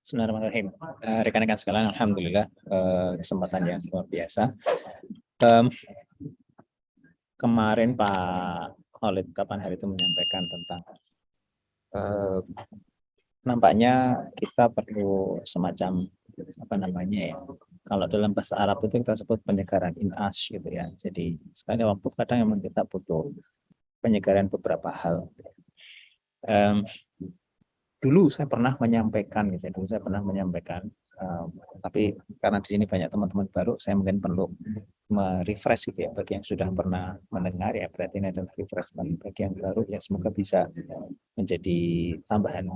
Bismillahirrahmanirrahim. Rekan-rekan sekalian, alhamdulillah kesempatan yang luar biasa. Em, Kemarin Pak Khalid kapan hari itu menyampaikan tentang eh, nampaknya kita perlu semacam apa namanya ya. Kalau dalam bahasa Arab itu kita sebut penyegaran inas gitu ya. Jadi sekali waktu kadang memang kita butuh penyegaran beberapa hal. Em, Dulu saya pernah menyampaikan gitu ya, dulu saya pernah menyampaikan, tapi karena di sini banyak teman-teman baru, saya mungkin perlu merefresh gitu ya, bagi yang sudah pernah mendengar ya, berarti ini adalah refreshment bagi yang baru ya, semoga bisa menjadi tambahan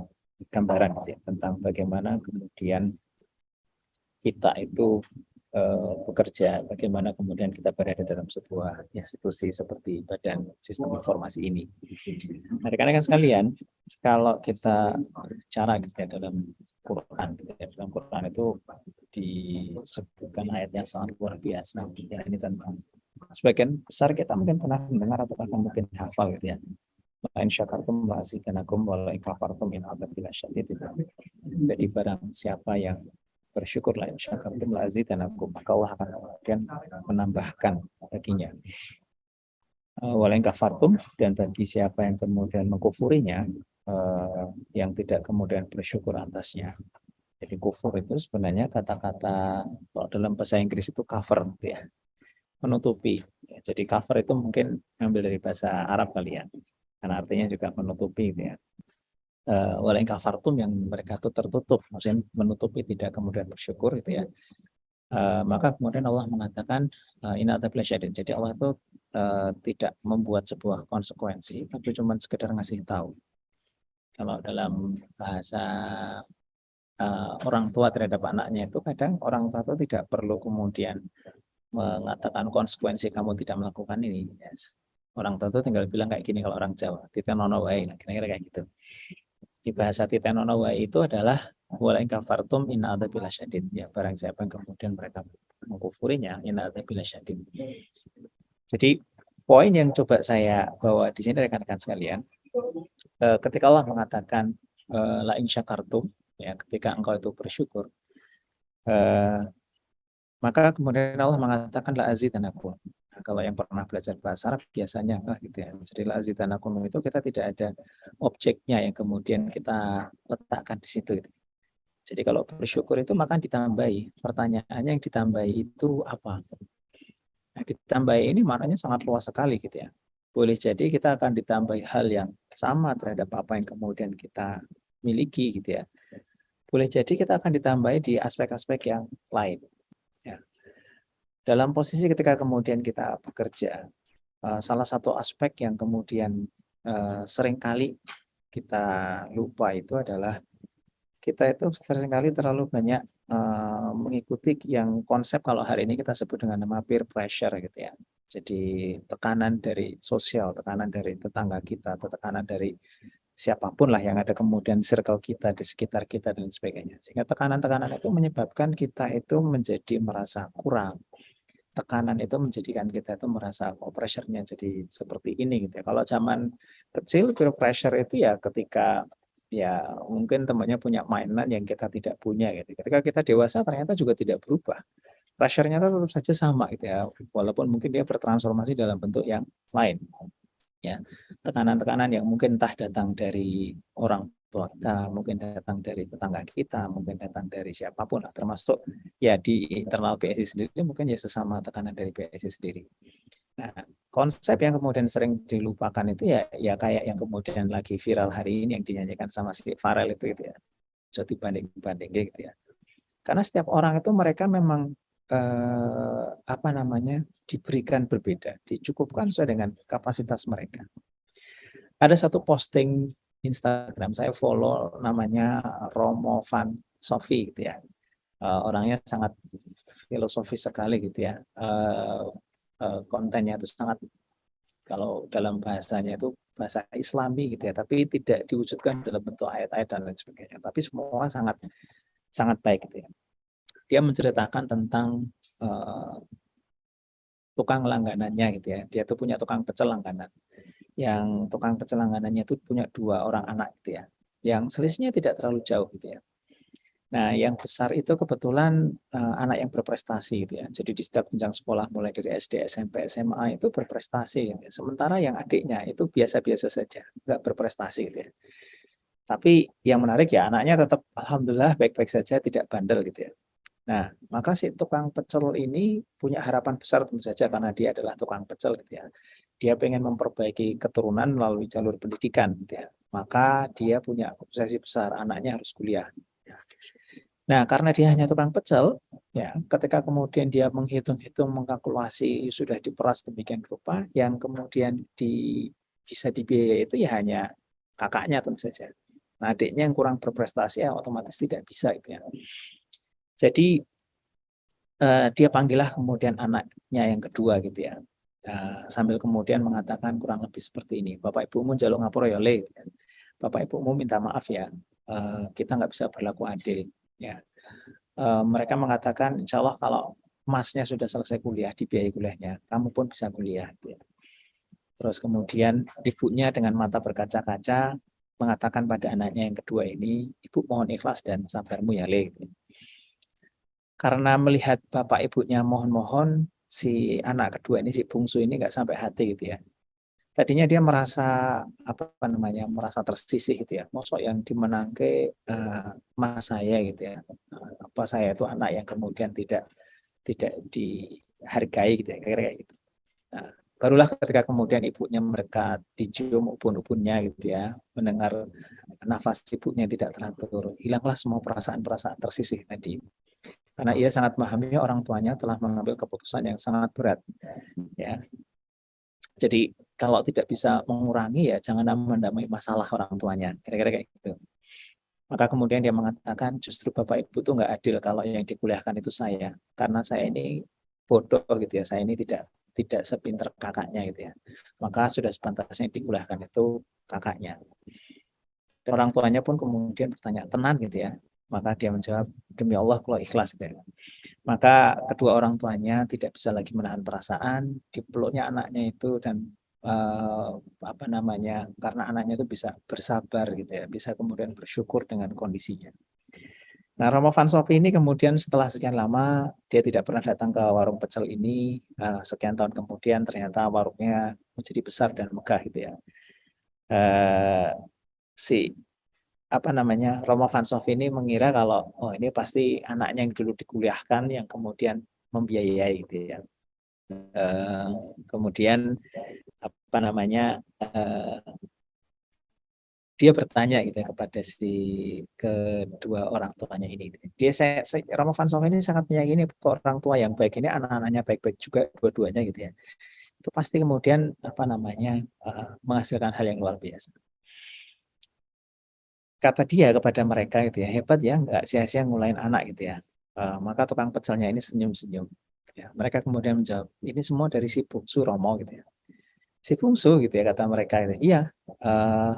gambaran gitu ya, tentang bagaimana kemudian kita itu bekerja, bagaimana kemudian kita berada dalam sebuah institusi seperti Badan Sistem Informasi ini. Nah, rekan-rekan sekalian, kalau kita bicara gitu ya, dalam Quran, gitu ya, dalam Quran itu disebutkan ayat yang sangat luar biasa. Ya, ini tentang sebagian besar kita mungkin pernah mendengar atau bahkan mungkin hafal gitu ya. La in syakartum la azidannakum wa la in kafartum in adzabi lasyadid. Jadi barang siapa yang bersyukur la in syakartum la azidannakum, maka Allah akan kemudian menambahkan baginya. Wa la in kafartum, dan bagi siapa yang kemudian mengkufurinya, yang tidak kemudian bersyukur atasnya. Jadi kufur itu sebenarnya kata-kata kalau dalam bahasa Inggris itu cover gitu ya, menutupi. Jadi cover itu mungkin ambil dari bahasa Arab kali ya, karena artinya juga menutupi gitu ya. Walain kafartum, yang mereka itu tertutup, maksudnya menutupi, tidak kemudian bersyukur gitu ya. Maka kemudian Allah mengatakan inna adzabil syadid. Jadi Allah itu tidak membuat sebuah konsekuensi, tapi cuma sekedar ngasih tahu. Kalau dalam bahasa orang tua terhadap anaknya itu, kadang orang tua itu tidak perlu kemudian mengatakan konsekuensi kamu tidak melakukan ini. Yes. Orang tua itu tinggal bilang kayak gini kalau orang Jawa, titenono wae, nah, kira-kira kayak gitu. Di bahasa titenono wae itu adalah wala in kafartum inna adzabil syadid. Ya, barang siapa yang kemudian mereka mengkufurinya, inna adzabil syadid. Jadi poin yang coba saya bawa di sini rekan-rekan sekalian, ketika Allah mengatakan la in syakartum, ya, ketika engkau itu bersyukur, eh, maka kemudian Allah mengatakan la azidanakum. Nah, kalau yang pernah belajar bahasa Arab biasanya gitu ya. Jadi la azidanakum itu kita tidak ada objeknya yang kemudian kita letakkan di situ gitu. Jadi kalau bersyukur itu maka ditambahi. Pertanyaannya yang ditambahi itu apa? Nah, ditambahi ini maknanya sangat luas sekali gitu ya. Boleh jadi kita akan ditambahi hal yang sama terhadap apa yang kemudian kita miliki gitu ya. Boleh jadi kita akan ditambahi di aspek-aspek yang lain. Ya. Dalam posisi ketika kemudian kita bekerja, salah satu aspek yang kemudian seringkali kita lupa itu adalah kita itu seringkali terlalu banyak mengikuti yang konsep kalau hari ini kita sebut dengan nama peer pressure gitu ya. Jadi tekanan dari sosial, tekanan dari tetangga kita, atau tekanan dari siapapun lah yang ada kemudian circle kita di sekitar kita dan sebagainya. Sehingga tekanan-tekanan itu menyebabkan kita itu menjadi merasa kurang. Tekanan itu menjadikan kita itu merasa pressure-nya jadi seperti ini gitu ya. Kalau zaman kecil peer pressure itu ya ketika ya mungkin temannya punya mainan yang kita tidak punya gitu. Ketika kita dewasa ternyata juga tidak berubah. Pressure-nya tetap saja sama gitu ya. Walaupun mungkin dia bertransformasi dalam bentuk yang lain. Ya, tekanan-tekanan yang mungkin entah datang dari orang tua kita, mungkin datang dari tetangga kita, mungkin datang dari siapapun, termasuk ya di internal PSI sendiri, mungkin ya sesama tekanan dari PSI sendiri. Nah, konsep yang kemudian sering dilupakan itu ya kayak yang kemudian lagi viral hari ini yang dinyanyikan sama si Farel itu ya. Jadi banding-banding gitu ya. Karena setiap orang itu mereka memang apa namanya diberikan berbeda, dicukupkan sesuai dengan kapasitas mereka. Ada satu posting Instagram saya follow namanya Romo Van Sofi gitu ya. Orangnya sangat filosofis sekali gitu ya. Kontennya itu sangat, kalau dalam bahasanya itu bahasa Islami gitu ya, tapi tidak diwujudkan dalam bentuk ayat-ayat dan lain sebagainya. Tapi semua sangat sangat baik gitu ya. Dia menceritakan tentang tukang langganannya gitu ya. Dia tuh punya tukang pecel langganan. Yang tukang pecel langganannya itu punya dua orang anak gitu ya. Yang selisihnya tidak terlalu jauh gitu ya. Nah, yang besar itu kebetulan anak yang berprestasi gitu ya. Jadi di setiap jenjang sekolah mulai dari SD, SMP, SMA itu berprestasi gitu ya. Sementara yang adiknya itu biasa-biasa saja, nggak berprestasi gitu ya. Tapi yang menarik ya anaknya tetap alhamdulillah baik-baik saja, tidak bandel gitu ya. Nah, maka si tukang pecel ini punya harapan besar tentu saja karena dia adalah tukang pecel gitu ya. Dia pengen memperbaiki keturunan melalui jalur pendidikan gitu ya. Maka dia punya obsesi besar anaknya harus kuliah. Nah, karena dia hanya tukang pecel, ya, ketika kemudian dia menghitung-hitung, mengkalkulasi sudah diperas demikian rupa, yang kemudian bisa dibiayai itu ya hanya kakaknya tentu saja. Nah, adiknya yang kurang berprestasi ya otomatis tidak bisa gitu ya. Jadi dia panggillah kemudian anaknya yang kedua gitu ya. Sambil kemudian mengatakan kurang lebih seperti ini, Bapak Ibumu njaluk ngapura ya le, gitu ya. Bapak Ibumu minta maaf ya, kita nggak bisa berlaku adil. Ya, mereka mengatakan insya Allah kalau masnya sudah selesai kuliah, dibiayai kuliahnya, kamu pun bisa kuliah. Gitu ya. Terus kemudian ibunya dengan mata berkaca-kaca mengatakan pada anaknya yang kedua ini, ibu mohon ikhlas dan sabarmu ya le. Gitu. Karena melihat bapak ibunya mohon-mohon, si anak kedua ini, si bungsu ini nggak sampai hati gitu ya. Tadinya dia merasa apa namanya, merasa tersisih gitu ya. Mosok yang dimenangke mas saya gitu ya. Apa saya itu anak yang kemudian tidak tidak dihargai gitu ya, kira-kira kayak gitu. Nah, barulah ketika kemudian ibunya mendekat, dicium ubun-ubunnya gitu ya, mendengar nafas ibunya tidak teratur, hilanglah semua perasaan-perasaan tersisih tadi. Karena ia sangat memahami orang tuanya telah mengambil keputusan yang sangat berat. Ya, jadi kalau tidak bisa mengurangi ya jangan mendamai masalah orang tuanya. Kira-kira kayak gitu. Maka kemudian dia mengatakan justru bapak ibu tuh nggak adil kalau yang dikuliahkan itu saya, karena saya ini bodoh gitu ya. Saya ini tidak sepinter kakaknya gitu ya. Maka sudah sepantasnya dikuliahkan itu kakaknya. Dan orang tuanya pun kemudian bertanya tenan gitu ya. Maka dia menjawab demi Allah kalau ikhlas gitu ya. Maka kedua orang tuanya tidak bisa lagi menahan perasaan, dipeluknya anaknya itu dan eh, apa namanya, karena anaknya itu bisa bersabar gitu ya, bisa kemudian bersyukur dengan kondisinya. Nah, Romo Van Sofi ini kemudian setelah sekian lama dia tidak pernah datang ke warung pecel ini. Sekian tahun kemudian ternyata warungnya menjadi besar dan megah gitu ya. Eh, si apa namanya, Romo Van Sofi ini mengira kalau oh ini pasti anaknya yang dulu dikuliahkan yang kemudian membiayai gitu ya. Eh, Kemudian apa namanya, dia bertanya gitu ya kepada si kedua orang tuanya ini. Saya Romo Van Sof ini sangat meyakini ke orang tua yang baik ini anak-anaknya baik-baik juga dua-duanya gitu ya. Itu pasti kemudian apa namanya, menghasilkan hal yang luar biasa. Kata dia kepada mereka gitu ya, hebat ya, nggak sia-sia ngulain anak gitu ya. Maka tukang pecelnya ini senyum-senyum. Ya, mereka kemudian menjawab, ini semua dari si bungsu Romo gitu ya. Si bungsu gitu ya kata mereka itu. Iya, eh,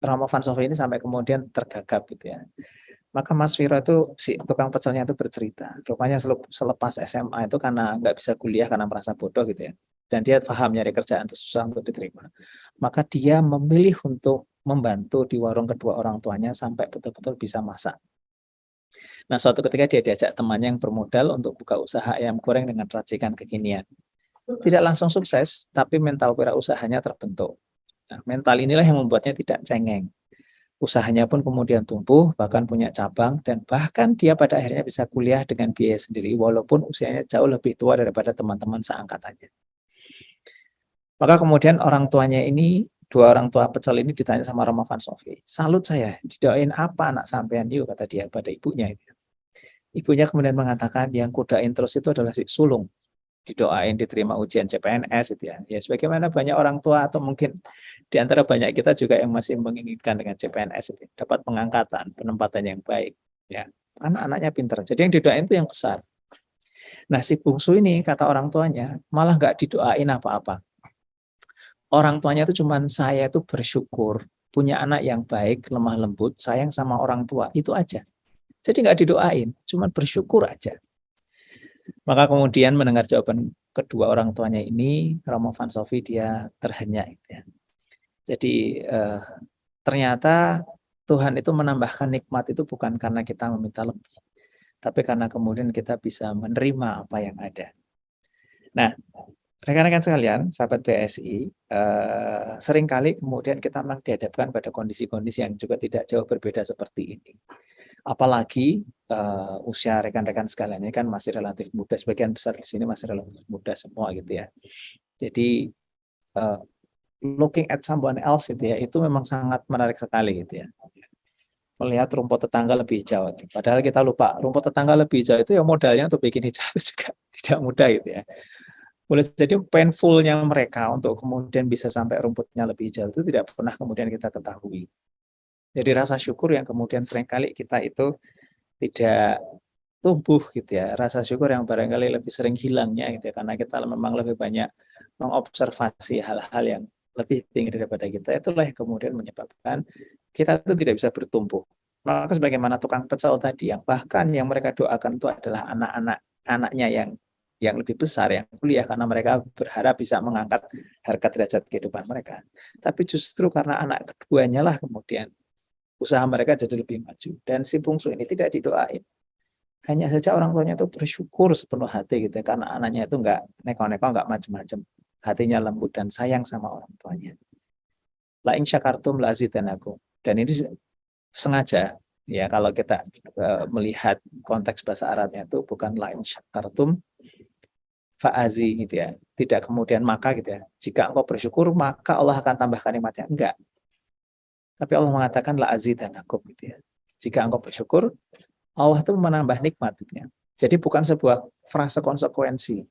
Rama Van Sove ini sampai kemudian tergagap gitu ya. Maka Mas Viro itu si tukang pecelnya itu bercerita. Rupanya selepas SMA itu karena nggak bisa kuliah karena merasa bodoh gitu ya. Dan dia paham nyari kerjaan itu susah untuk diterima. Maka dia memilih untuk membantu di warung kedua orang tuanya sampai betul-betul bisa masak. Nah, suatu ketika dia diajak temannya yang bermodal untuk buka usaha ayam goreng dengan racikan kekinian. Tidak langsung sukses, tapi mental wirausahanya terbentuk. Nah, mental inilah yang membuatnya tidak cengeng. Usahanya pun kemudian tumbuh, bahkan punya cabang, dan bahkan dia pada akhirnya bisa kuliah dengan biaya sendiri, walaupun usianya jauh lebih tua daripada teman-teman seangkatannya. Maka kemudian orang tuanya ini, dua orang tua pecel ini ditanya sama Rama Van Sofi, salut saya, didoain apa anak sampean yuk, kata dia pada ibunya. Ibunya kemudian mengatakan, yang kudain terus itu adalah si sulung, didoain diterima ujian CPNS itu ya. Ya sebagaimana banyak orang tua atau mungkin di antara banyak kita juga yang masih menginginkan dengan CPNS itu dapat pengangkatan, penempatan yang baik ya. Anak-anaknya pintar. Jadi yang didoain itu yang besar. Nah, si bungsu ini kata orang tuanya malah nggak didoain apa-apa. Orang tuanya itu cuman saya itu bersyukur punya anak yang baik, lemah lembut, sayang sama orang tua. Itu aja. Jadi nggak didoain, cuman bersyukur aja. Maka kemudian mendengar jawaban kedua orang tuanya ini, Romo Van Sofi dia terhenyak. Gitu ya. Jadi ternyata Tuhan itu menambahkan nikmat itu bukan karena kita meminta lebih, tapi karena kemudian kita bisa menerima apa yang ada. Nah, rekan-rekan sekalian, sahabat BSI, seringkali kemudian kita memang dihadapkan pada kondisi-kondisi yang juga tidak jauh berbeda seperti ini. Apalagi usia rekan-rekan sekalian ini kan masih relatif muda, sebagian besar di sini masih relatif muda semua gitu ya. Jadi looking at someone else gitu ya, itu memang sangat menarik sekali gitu ya. Melihat rumput tetangga lebih hijau. Padahal kita lupa rumput tetangga lebih hijau itu ya modalnya untuk bikin hijau itu juga tidak mudah gitu ya. Boleh jadi painful-nya mereka untuk kemudian bisa sampai rumputnya lebih hijau itu tidak pernah kemudian kita ketahui. Jadi rasa syukur yang kemudian seringkali kita itu tidak tumbuh gitu ya. Rasa syukur yang barangkali lebih sering hilangnya gitu ya, karena kita memang lebih banyak mengobservasi hal-hal yang lebih tinggi daripada kita. Itulah yang kemudian menyebabkan kita itu tidak bisa bertumbuh. Maka sebagaimana tukang pecel tadi, yang bahkan yang mereka doakan itu adalah anaknya yang lebih besar, yang kuliah, karena mereka berharap bisa mengangkat harkat derajat kehidupan mereka. Tapi justru karena anak keduanya lah kemudian usaha mereka jadi lebih maju. Dan si bungsu ini tidak didoain. Hanya saja orang tuanya itu bersyukur sepenuh hati gitu ya, karena anaknya itu nggak neko-neko, nggak macem-macem. Hatinya lembut dan sayang sama orang tuanya. La in syakartum la azidanakum. Dan ini sengaja ya, kalau kita melihat konteks bahasa Arabnya itu bukan la in syakartum fa'azi gitu ya. Tidak kemudian maka gitu ya. Jika engkau bersyukur maka Allah akan tambahkan nikmatnya. Enggak. Tapi Allah mengatakan la azidanakum gitu ya. Jika engkau bersyukur, Allah itu menambah nikmat gitu ya. Jadi bukan sebuah frase konsekuensi.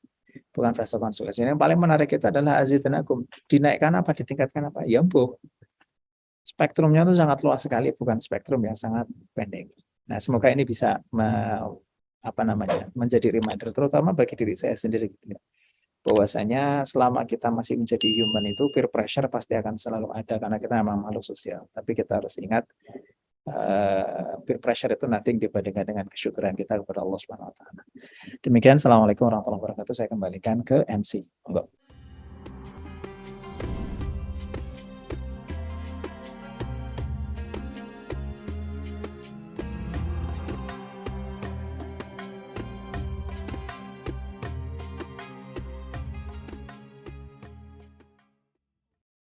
Bukan frase konsekuensi. Yang paling menarik itu adalah azidanakum. Dinaikkan apa, ditingkatkan apa? Ya ampun. Spektrumnya itu sangat luas sekali, bukan spektrum yang sangat pendek. Nah, semoga ini bisa menjadi reminder terutama bagi diri saya sendiri gitu ya. Bahwasanya selama kita masih menjadi human itu peer pressure pasti akan selalu ada karena kita memang makhluk sosial. Tapi kita harus ingat peer pressure itu nothing dibandingkan dengan kesyukuran kita kepada Allah Subhanahu wa taala. Demikian, Assalamualaikum warahmatullahi wabarakatuh. Saya kembalikan ke MC. Enggak.